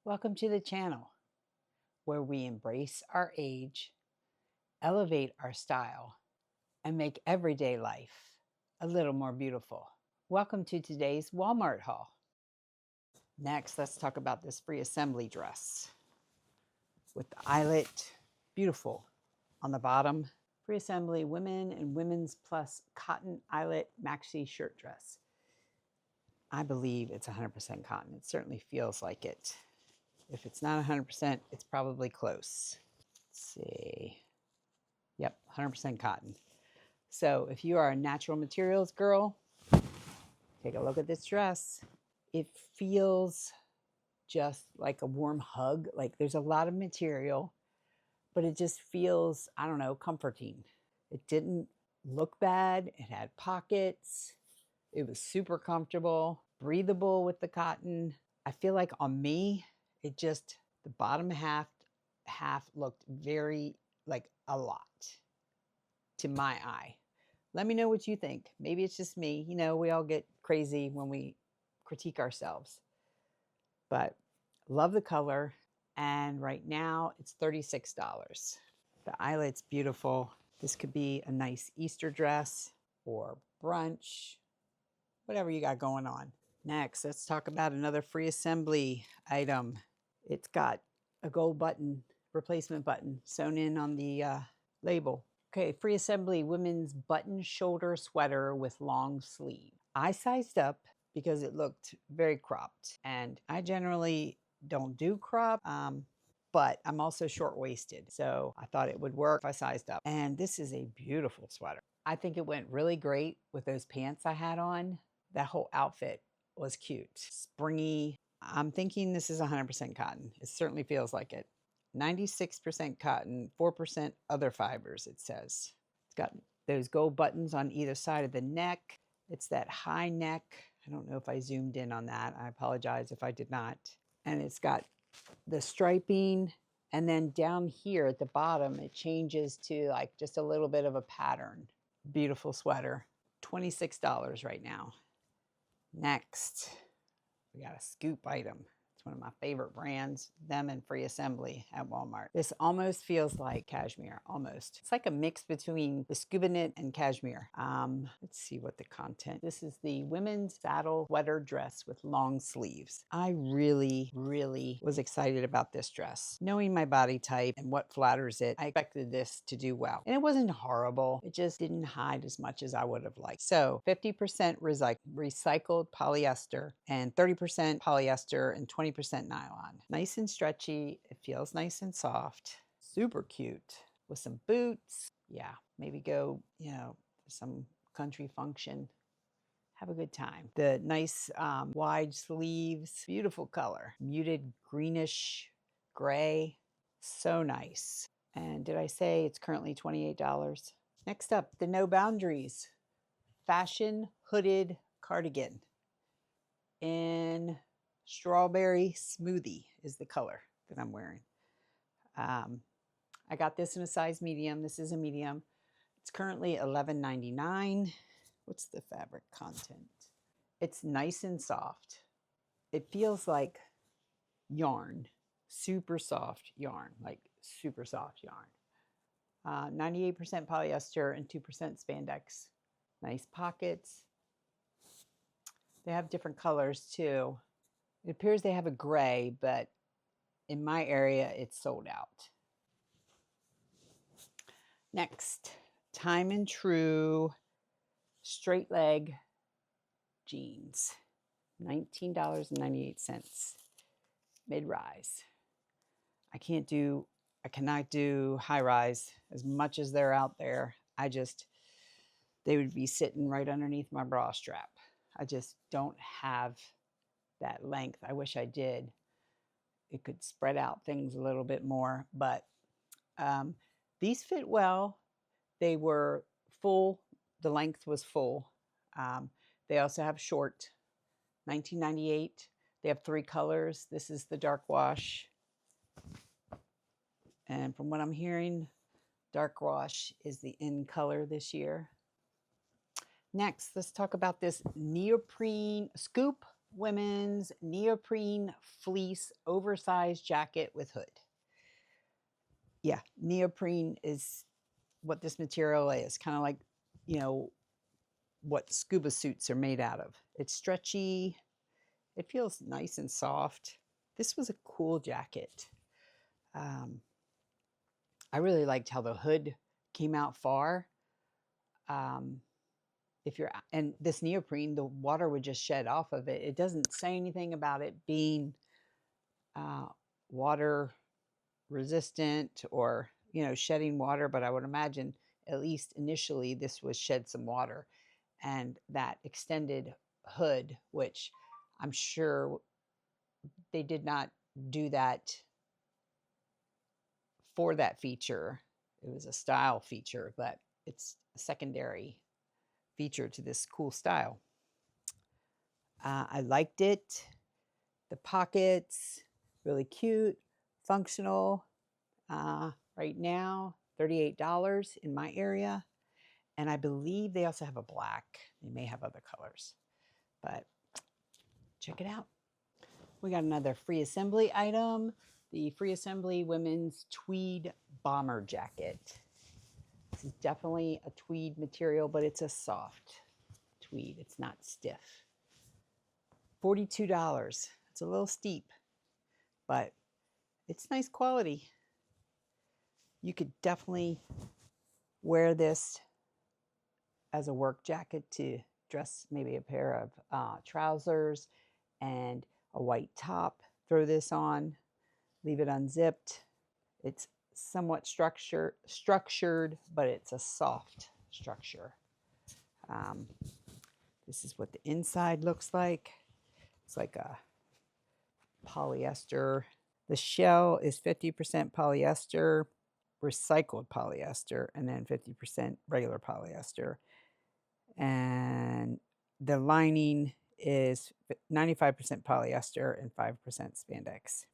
Welcome to the channel where we embrace our age, elevate our style, and make everyday life a little more beautiful. Welcome to today's Walmart haul. Next, let's talk about this free assembly dress with the eyelet, beautiful on the bottom. Free assembly women and women's plus cotton eyelet maxi shirt dress. I believe it's 100% cotton. It certainly feels like it. If it's not 100%, it's probably close. Let's see. Yep, 100% cotton. So if you are a natural materials girl, take a look at this dress. It feels just like a warm hug. Like there's a lot of material, but it just feels, I don't know, comforting. It didn't look bad. It had pockets. It was super comfortable, breathable with the cotton. I feel like on me, it just, the bottom half looked very like a lot to my eye. Let me know what you think. Maybe it's just me. You know, we all get crazy when we critique ourselves. But love the color. And right now it's $36. The eyelet's beautiful. This could be a nice Easter dress or brunch, whatever you got going on. Next, let's talk about another free assembly item. It's got a gold button, replacement button, sewn in on the label. Okay, free assembly women's button shoulder sweater with long sleeve. I sized up because it looked very cropped, and I generally don't do crop, but I'm also short-waisted, so I thought it would work if I sized up. And this is a beautiful sweater. I think it went really great with those pants I had on. That whole outfit was cute, springy. I'm thinking this is 100% cotton. It certainly feels like it. 96% cotton, 4% other fibers, it says. It's got those gold buttons on either side of the neck. It's that high neck. I don't know if I zoomed in on that. I apologize if I did not. And it's got the striping. And then down here at the bottom, it changes to like just a little bit of a pattern. Beautiful sweater. $26 right now. Next, we got a scoop item. It's one of my favorite brands, them and Free Assembly at Walmart. This almost feels like cashmere, almost. It's like a mix between the scuba knit and cashmere. Let's see what the content. This is the women's saddle sweater dress with long sleeves. I really was excited about this dress. Knowing my body type and what flatters it, I expected this to do well. And it wasn't horrible. It just didn't hide as much as I would have liked. So 50% recycled polyester and 30% polyester and 20% nylon. Nice and stretchy. It feels nice and soft. Super cute with some boots. Yeah, maybe go, you know, to some country function. Have a good time. The nice wide sleeves, beautiful color. Muted greenish gray. So nice. And did I say it's currently $28? Next up, the No Boundaries fashion hooded cardigan in strawberry smoothie is the color that I'm wearing. I got this in a size medium. This is a medium. It's currently $11.99. What's the fabric content? It's nice and soft. It feels like yarn, super soft yarn, like super soft yarn. 98% polyester and 2% spandex. Nice pockets. They have different colors too. It appears they have a gray, but in my area, it's sold out. Next, Time and True straight leg jeans. $19.98. Mid-rise. I cannot do high rise as much as they're out there. They would be sitting right underneath my bra strap. I just don't have that length. I wish I did. It could spread out things a little bit more, but these fit well. They were full. The length was full. They also have short, $19.98. They have 3 colors. This is the dark wash. And from what I'm hearing, dark wash is the in color this year. Next, let's talk about this neoprene scoop women's neoprene fleece oversized jacket with hood. Yeah, neoprene is what this material is, kind of like, you know, what scuba suits are made out of. It's stretchy. It feels nice and soft. This was a cool jacket. I really liked how the hood came out far. And this neoprene, the water would just shed off of it. It doesn't say anything about it being water resistant or, you know, shedding water, but I would imagine at least initially this was shed some water. And that extended hood, which I'm sure they did not do that for that feature. It was a style feature, but it's a secondary feature to this cool style. I liked it. The pockets, really cute, functional. Right now, $38 in my area. And I believe they also have a black. They may have other colors, but check it out. We got another free assembly item, the free assembly women's tweed bomber jacket. This is definitely a tweed material, but it's a soft tweed. It's not stiff. $42. It's a little steep, but it's nice quality. You could definitely wear this as a work jacket to dress maybe a pair of trousers and a white top. Throw this on, leave it unzipped. It's somewhat structured, but it's a soft structure. This is what the inside looks like. It's like a polyester. The shell is 50% polyester, recycled polyester, and then 50% regular polyester. And the lining is 95% polyester and 5% spandex.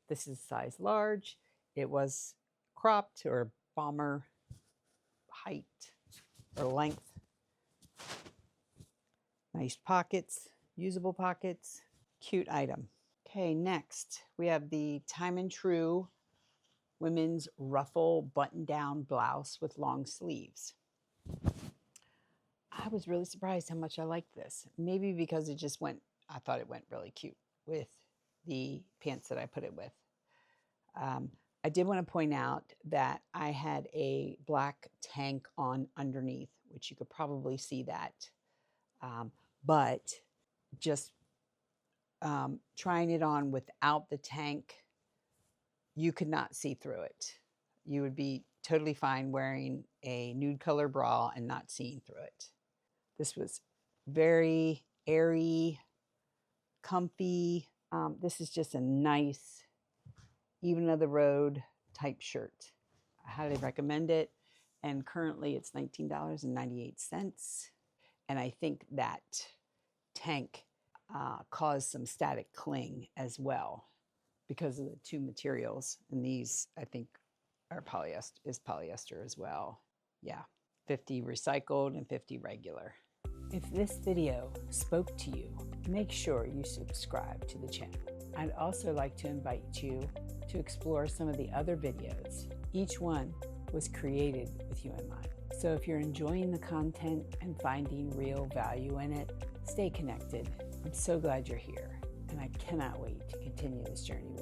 This is size large. It was cropped or bomber height or length. Nice pockets, usable pockets, cute item. Okay, next we have the Time and True women's ruffle button-down blouse with long sleeves. I was really surprised how much I liked this. Maybe because it just went, I thought it went really cute with the pants that I put it with. I did want to point out that I had a black tank on underneath, which you could probably see that. But just trying it on without the tank, you could not see through it. You would be totally fine wearing a nude color bra and not seeing through it. This was very airy, comfy. This is just a nice, even of the road type shirt. I highly recommend it. And currently it's $19.98. And I think that tank caused some static cling as well because of the two materials. And these, I think, are polyester as well. Yeah, 50 recycled and 50 regular. If this video spoke to you, make sure you subscribe to the channel. I'd also like to invite you to explore some of the other videos. Each one was created with you in mind. So if you're enjoying the content and finding real value in it, stay connected. I'm so glad you're here, and I cannot wait to continue this journey with you.